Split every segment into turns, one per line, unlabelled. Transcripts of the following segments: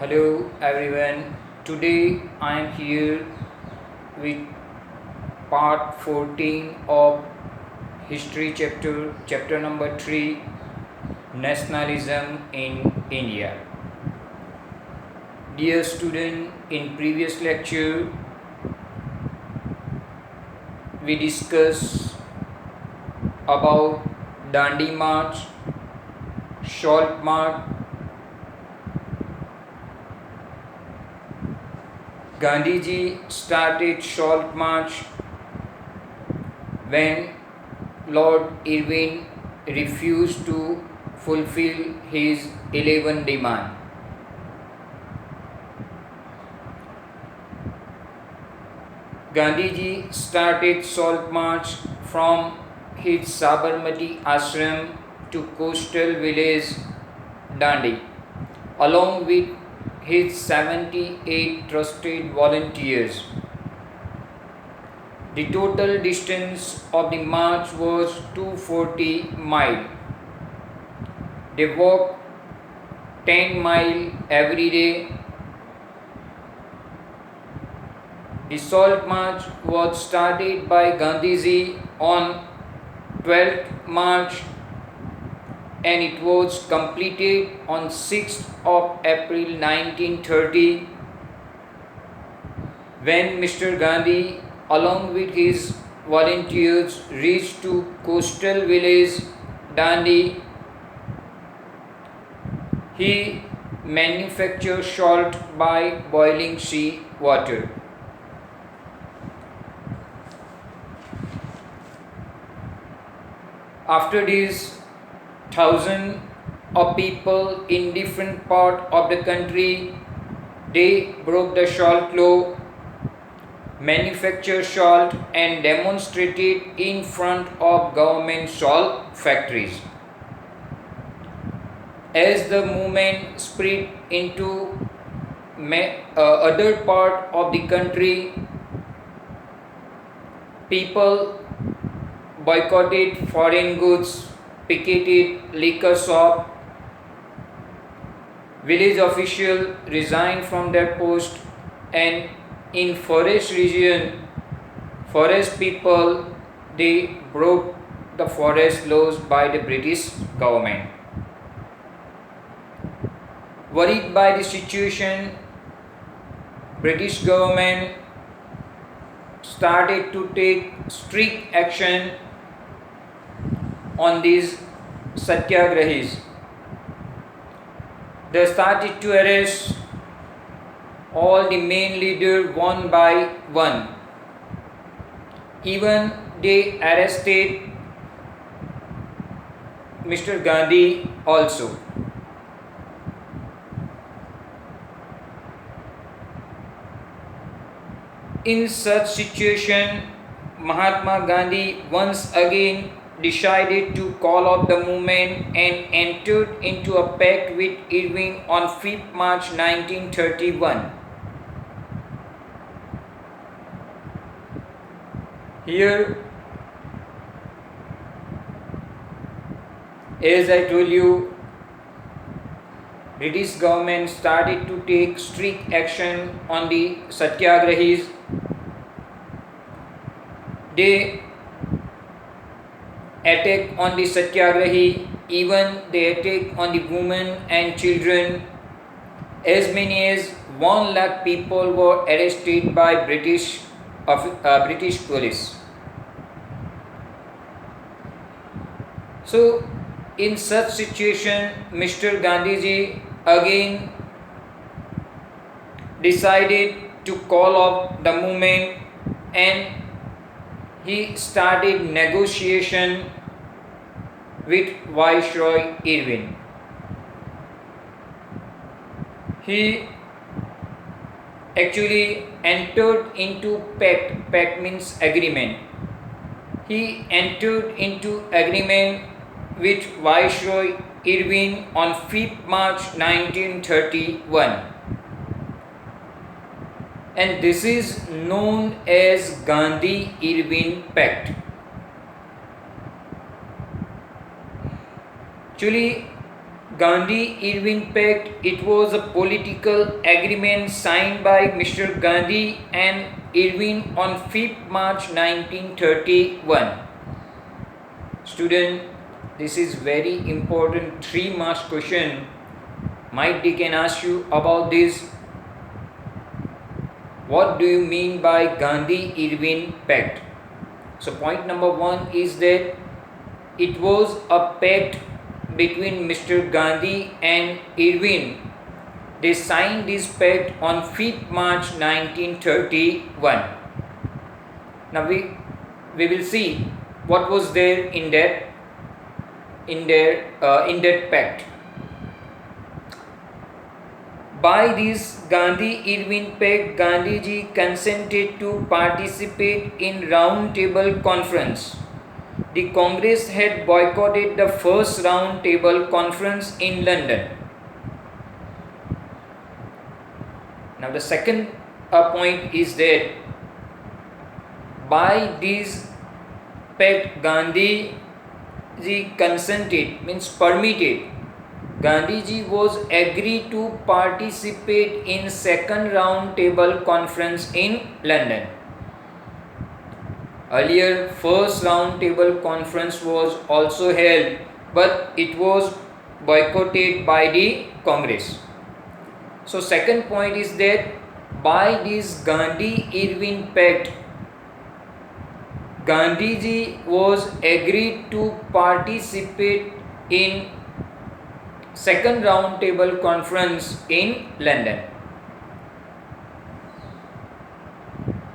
Hello everyone. Today I am here with part 14 of history chapter number 3, nationalism in India. Dear student, in previous lecture we discussed about Dandi March, Salt March, Gandhiji started Salt March when Lord Irwin refused to fulfill his 11 demand. Gandhiji started Salt March from his Sabarmati ashram to coastal village Dandi, along with his 78 trusted volunteers. The total distance of the march was 240 miles. They walked 10 miles every day. The Salt March was started by Gandhiji on 12th March and it was completed on 6th of April 1930 when Mr. Gandhi along with his volunteers reached to coastal village Dandi. He manufactured salt by boiling sea water. After this, thousands of people in different parts of the country, they broke the salt law, manufactured salt and demonstrated in front of government salt factories. As the movement spread into other part of the country, people boycotted foreign goods, picketed liquor shop, village officials resigned from their post, and in forest region, forest people, they broke the forest laws by the British government. Worried by the situation, British government started to take strict action on these satyagrahis. They started to arrest all the main leaders one by one. Even they arrested Mr. Gandhi also. In such situation, Mahatma Gandhi once again decided to call off the movement and entered into a pact with Irving on 5th March 1931. Here, as I told you, British government started to take strict action on the satyagrahis. They attack on the satyagrahi, even they attack on the women and children. As many as 1 lakh people were arrested by British police. So, in such situation, Mr. Gandhiji again decided to call off the movement and he started negotiation with Viceroy Irwin. He actually entered into pact. Pact means agreement. He entered into agreement with Viceroy Irwin on 5th March 1931. And this is known as Gandhi-Irwin Pact. Actually, Gandhi-Irvin Pact, it was a political agreement signed by Mr. Gandhi and Irvin on 5th March 1931. Student, this is very important 3 marks question. Might they can ask you about this. What do you mean by Gandhi-Irvin Pact? So point number 1 is that it was a pact between Mr. Gandhi and Irvin. They signed this pact on 5th March 1931. Now we will see what was there in that pact. By this Gandhi-Irvin Pact, Gandhiji consented to participate in Round Table Conference. The Congress had boycotted the first Round Table Conference in London. Now the second point is that by this pact, Gandhiji consented, means permitted. Gandhiji was agreed to participate in second Round Table Conference in London. Earlier, first Round Table Conference was also held, but it was boycotted by the Congress. So second point is that by this Gandhi-Irvin Pact, Gandhiji was agreed to participate in second Round Table Conference in London.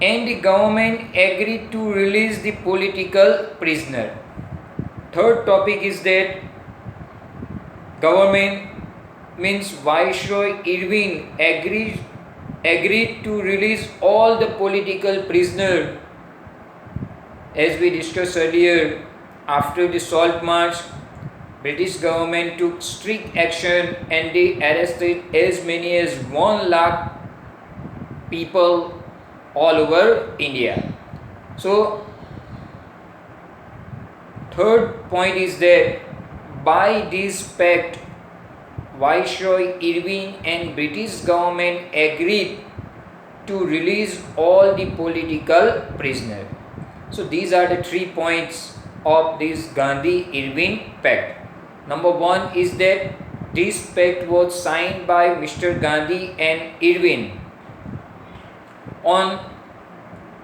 And the government agreed to release the political prisoner. Third topic is that government, means Viceroy Irvin, agreed to release all the political prisoners. As we discussed earlier, after the Salt March, British government took strict action and they arrested as many as 1 lakh people all over India. So third point is that by this pact, Viceroy Irvin and British government agreed to release all the political prisoners. So these are the 3 points of this Gandhi-Irvin Pact. Number 1 is that this pact was signed by Mr. Gandhi and Irvin on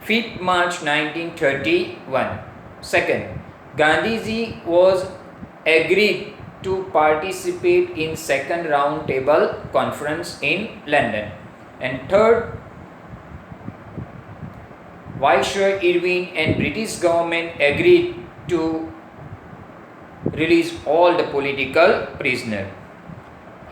5th March 1931. Second, Gandhiji was agreed to participate in second Round Table Conference in London. And third, Viceroy Irvin and British government agreed to release all the political prisoners.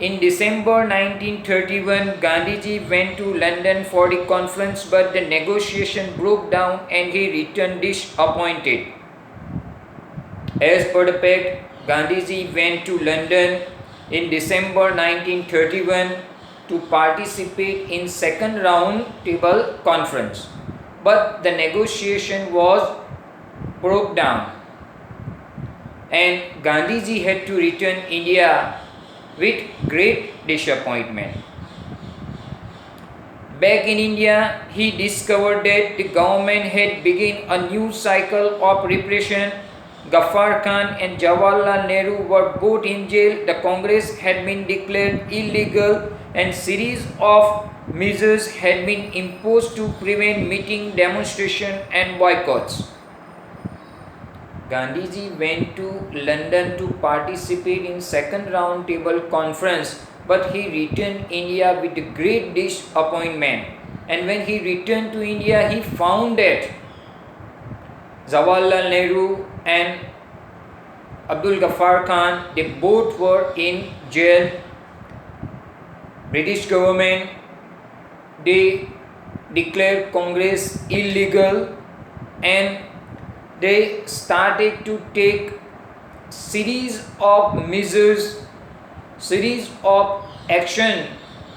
In December 1931, Gandhiji went to London for the conference, but the negotiation broke down and he returned disappointed. As per the pact, Gandhiji went to London in December 1931 to participate in second Round Table Conference, but the negotiation was broke down and Gandhiji had to return India with great disappointment. Back in India, he discovered that the government had begun a new cycle of repression. Ghaffar Khan and Jawaharlal Nehru were both in jail. The Congress had been declared illegal and series of measures had been imposed to prevent meeting, demonstration and boycotts. Gandhiji went to London to participate in second Round Table Conference, but he returned India with great disappointment. And when he returned to India, he found that Jawaharlal Nehru and Abdul Ghaffar Khan, they both were in jail. British government, they declared Congress illegal and they started to take series of measures, series of action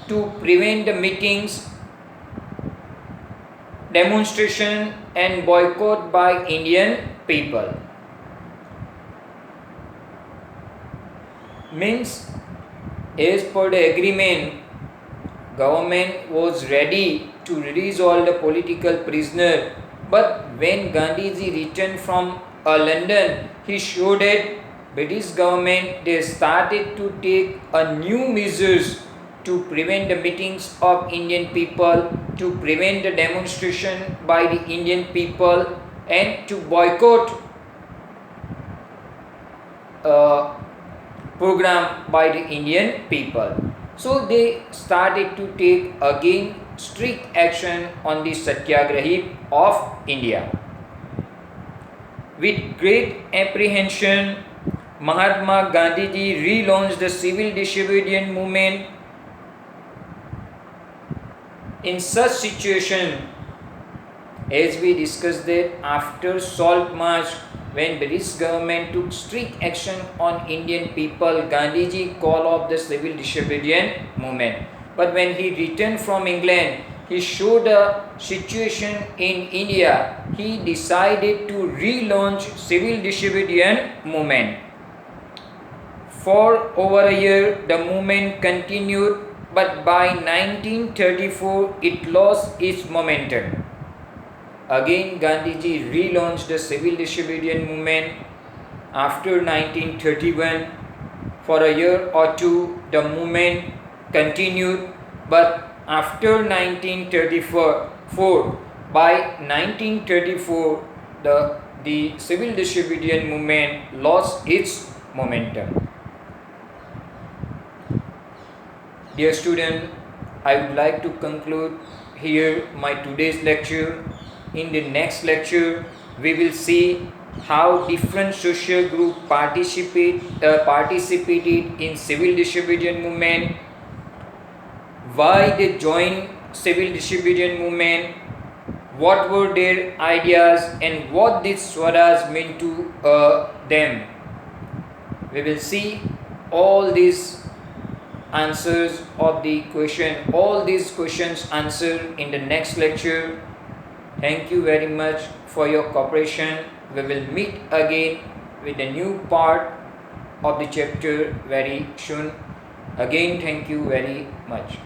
to prevent the meetings, demonstration and boycott by Indian people. Means As per the agreement, government was ready to release all the political prisoners, but when Gandhiji returned from London, he showed that British government they started to take a new measures to prevent the meetings of Indian people, to prevent the demonstration by the Indian people, and to boycott program by the Indian people. So they started to take again strict action on the Satyagrahi of India. With great apprehension, Mahatma Gandhiji relaunched the civil disobedience movement. In such situation, as we discussed that after Salt March, when British government took strict action on Indian people, Gandhiji called off the civil disobedience movement. But when he returned from England, he showed a situation in India. He decided to relaunch civil disobedience movement. For over a year, the movement continued, but by 1934, it lost its momentum. Again, Gandhiji relaunched the civil disobedience movement after 1931. For a year or two, the movement continued, but after 1934, by 1934, the civil disobedience movement lost its momentum. Dear student, I would like to conclude here my today's lecture. In the next lecture, we will see how different social groups participated in civil disobedience movement, why they joined civil disobedience movement, what were their ideas, and what did Swaraj mean to them. We will see all these answers of the question, all these questions answered in the next lecture. Thank you very much for your cooperation. We will meet again with a new part of the chapter very soon. Again, thank you very much.